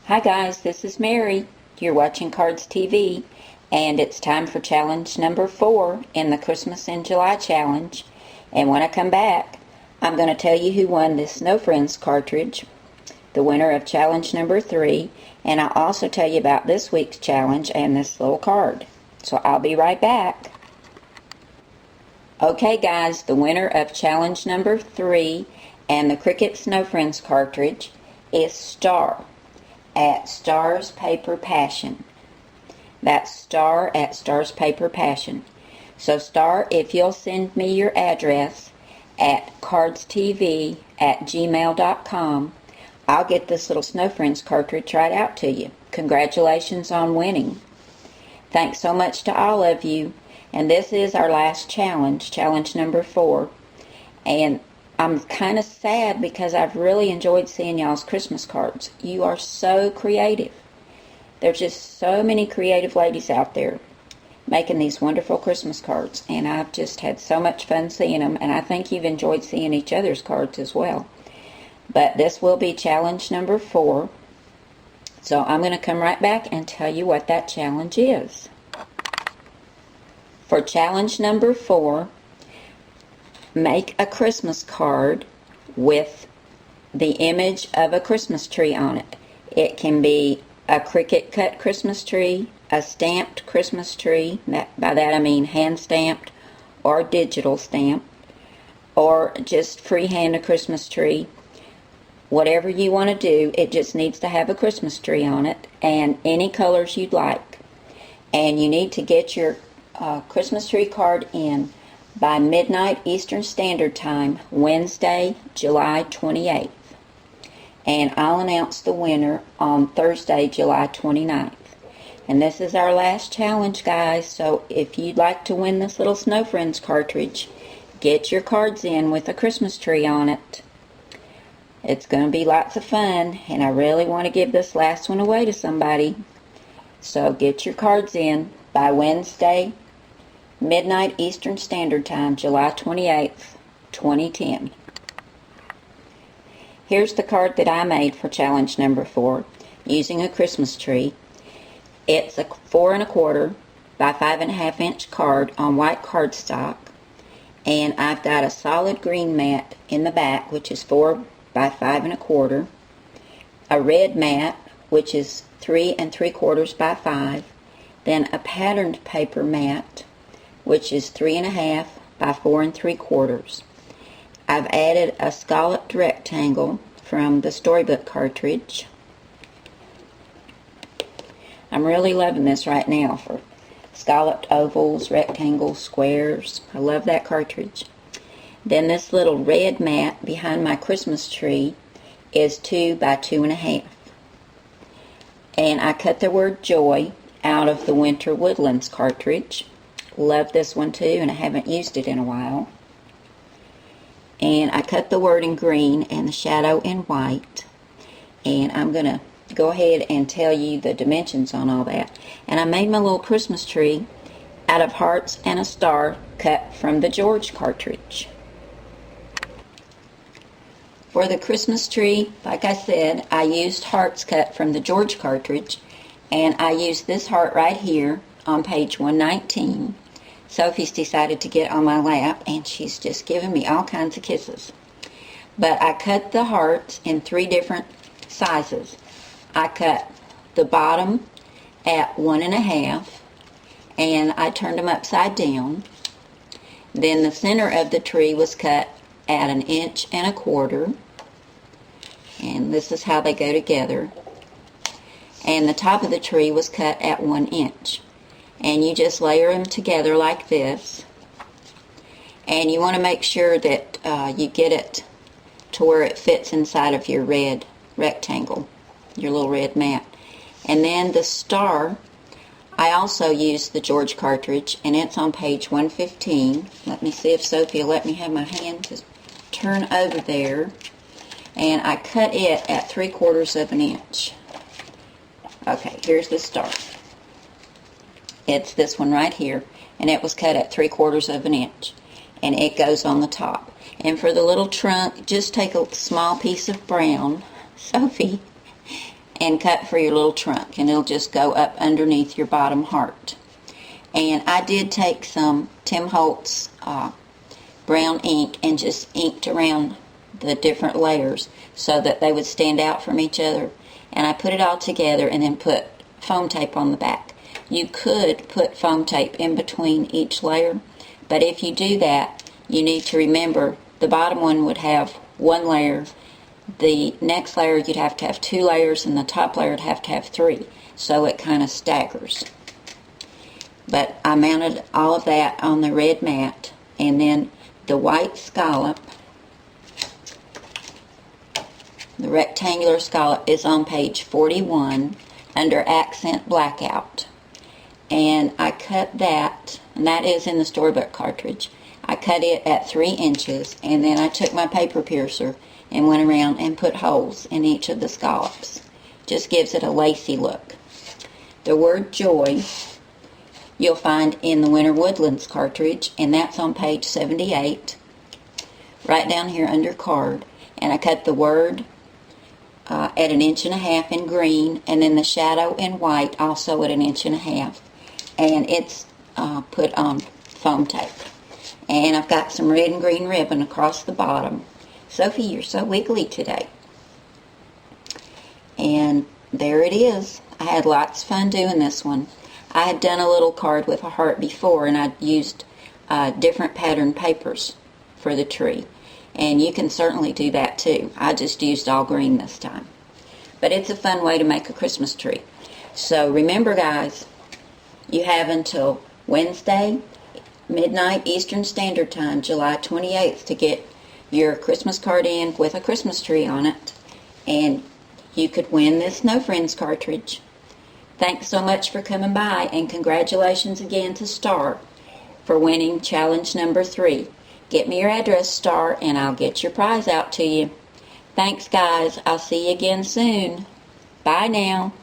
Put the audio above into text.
Hi guys, this is Mary. You're watching Cards TV, and it's time for challenge number 4 in the Christmas in July challenge. And when I come back, I'm going to tell you who won this Snow Friends cartridge, the winner of challenge number 3, and I'll also tell you about this week's challenge and this little card. So I'll be right back. Okay guys, the winner of challenge number 3 and the Cricut Snow Friends cartridge is Star at Stars Paper Passion. That's Star at Stars Paper Passion. So Star, if you'll send me your address at cardstv@gmail.com, I'll get this little Snow Friends cartridge right out to you. Congratulations on winning. Thanks so much to all of you. And this is our last challenge, challenge number 4. And I'm kind of sad because I've really enjoyed seeing y'all's Christmas cards. You are so creative. There's just so many creative ladies out there making these wonderful Christmas cards. And I've just had so much fun seeing them. And I think you've enjoyed seeing each other's cards as well. But this will be challenge number 4. So I'm going to come right back and tell you what that challenge is. For challenge number 4, make a Christmas card with the image of a Christmas tree on it. It can be a Cricut cut Christmas tree, a stamped Christmas tree, by that I mean hand stamped or digital stamped, or just freehand a Christmas tree. Whatever you want to do, it just needs to have a Christmas tree on it and any colors you'd like. And you need to get your Christmas tree card in by midnight Eastern Standard Time, Wednesday, July 28th. And I'll announce the winner on Thursday, July 29th. And this is our last challenge, guys, so if you'd like to win this little Snow Friends cartridge, get your cards in with a Christmas tree on it. It's going to be lots of fun, and I really want to give this last one away to somebody. So get your cards in by Wednesday, midnight Eastern Standard Time, July 28th, 2010. Here's the card that I made for challenge number 4 using a Christmas tree. It's a 4 1/4 by 5 1/2 inch card on white cardstock, and I've got a solid green mat in the back, which is 4 by 5 1/4, a red mat, which is 3 3/4 by 5, then a patterned paper mat, which is 3 1/2 by 4 3/4. I've added a scalloped rectangle from the Storybook cartridge. I'm really loving this right now for scalloped ovals, rectangles, squares. I love that cartridge. Then this little red mat behind my Christmas tree is 2 by 2 1/2. And I cut the word Joy out of the Winter Woodlands cartridge. Love this one too, and I haven't used it in a while. And I cut the word in green and the shadow in white. And I'm going to go ahead and tell you the dimensions on all that. And I made my little Christmas tree out of hearts and a star cut from the George cartridge. For the Christmas tree, like I said, I used hearts cut from the George cartridge. And I used this heart right here on page 119. Sophie's decided to get on my lap, and she's just giving me all kinds of kisses. But I cut the hearts in 3 different sizes. I cut the bottom at 1 1/2, and I turned them upside down. Then the center of the tree was cut at 1 1/4 inches, and this is how they go together. And the top of the tree was cut at 1 inch. And you just layer them together like this. And you want to make sure that you get it to where it fits inside of your red rectangle, your little red mat. And then the star, I also used the George cartridge, and it's on page 115. Let me see if Sophie will let me have my hand to turn over there. And I cut it at 3/4 inch. Okay, here's the star. It's this one right here, and it was cut at 3/4 inch, and it goes on the top. And for the little trunk, just take a small piece of brown, Sophie, and cut for your little trunk, and it'll just go up underneath your bottom heart. And I did take some Tim Holtz brown ink and just inked around the different layers so that they would stand out from each other. And I put it all together and then put foam tape on the back. You could put foam tape in between each layer, but if you do that, you need to remember the bottom one would have one layer, the next layer you'd have to have 2 layers, and the top layer would have to have 3, so it kind of staggers. But I mounted all of that on the red mat, and then the white scallop, the rectangular scallop, is on page 41 under Accent Blackout. And I cut that, and that is in the storybook cartridge. I cut it at 3 inches, and then I took my paper piercer and went around and put holes in each of the scallops. Just gives it a lacy look. The word joy you'll find in the Winter Woodlands cartridge, and that's on page 78, right down here under card. And I cut the word at 1.5 inches in green, and then the shadow in white also at 1.5 inches. And it's put on foam tape. And I've got some red and green ribbon across the bottom. Sophie, you're so wiggly today. And there it is. I had lots of fun doing this one. I had done a little card with a heart before, and I'd used different pattern papers for the tree. And you can certainly do that too. I just used all green this time. But it's a fun way to make a Christmas tree. So remember, guys, you have until Wednesday, midnight Eastern Standard Time, July 28th, to get your Christmas card in with a Christmas tree on it. And you could win this Snow Friends cartridge. Thanks so much for coming by, and congratulations again to Star for winning challenge number 3. Get me your address, Star, and I'll get your prize out to you. Thanks, guys. I'll see you again soon. Bye now.